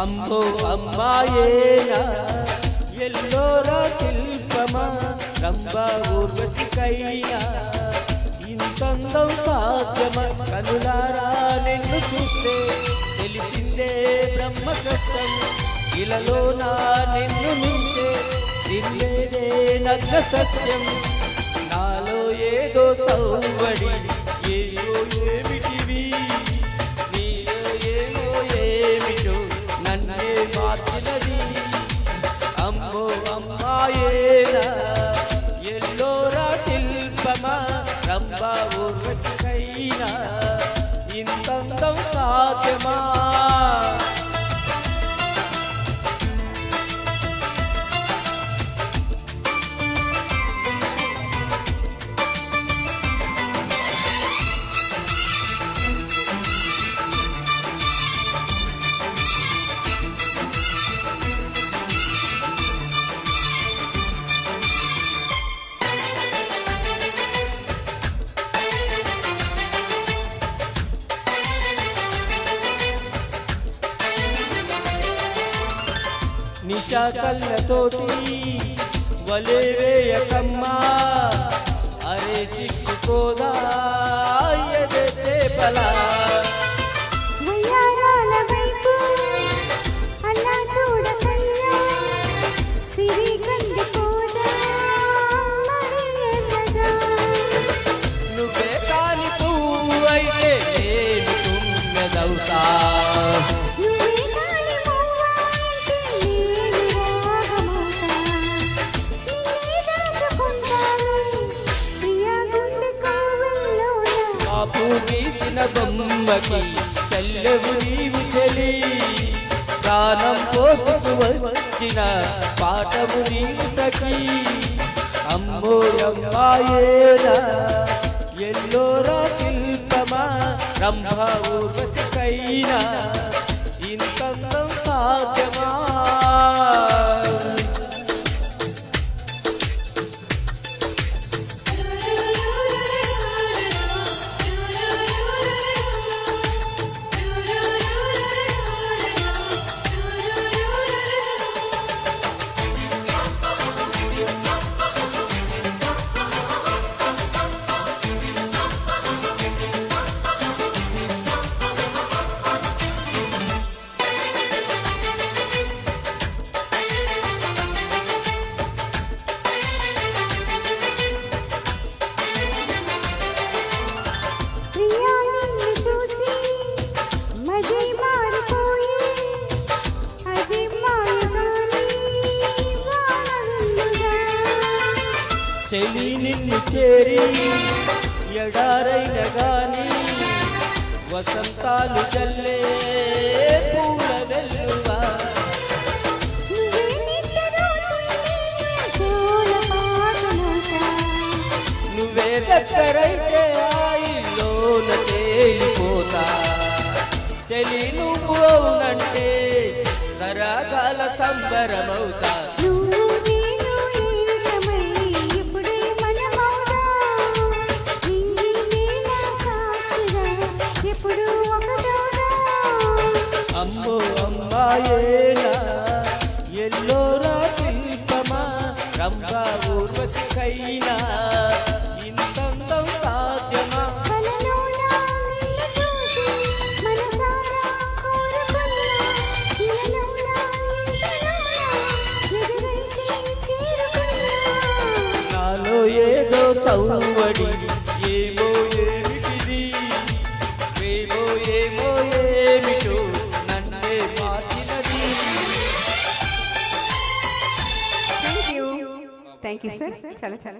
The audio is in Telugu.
అమ్మో అమ్మాయేనా ఎల్లోరా శిల్పమా రంభా ఊర్వశికైనా ఇంతందం సాధ్యమా కనులారా నిన్ను చూస్తే తెలిసిందే బ్రహ్మ సత్యం ఇలలోనా నిన్ను నింటే నిన్నేదే నగ్న సత్యం నాలో ఏదో సౌవడి ఏదో ఏమిటివి నీలో ఏమో ఏమిటో నన్నే మార్చినది అమ్మో అమ్మాయేనా ఎల్లోరా శిల్పమా రంభా ఊర్వశికైనా ఇంతందం సాధ్యమా నిశా కళ్ళతోటి వలే వేయకమ్మా అరే చిక్కుకోదా ఎదే చేపలా నువ్వే కాని పువ్వు అయితే నేను తుమ్మెదవుతా గీసిన బొమ్మకి చెల్లెవు నీవు చెలి ప్రాణం పోసుకు వచ్చిన పాఠము నీవు సఖి అమ్మో అమ్మాయేనా ఎల్లోరా శిల్పమా రంభా ఊర్వశికైనా ఇంతందం సాధ్యమా చెలి నిన్ను చేరి ఎడారైన గాని వసంతాలు జల్లే పూల వెల్లువా నువ్వే దగ్గరైతే ఆయిల్లోన తేలిపోతా చెలి నువ్వు అవునంటే సరాగాల సంబరమవుతా అమ్మో అమ్మాయేనా ఎల్లోరా శిల్పమా రంభా ఊర్వశికైనా ఇంతందం సాధ్యమా నాలో ఏదో సౌవడి ఏమో ఏమిటిది ఏమో ఏమో ఏమిటో నన్నే మార్చినది థ్యాంక్ యూ సార్ చాలా చాలా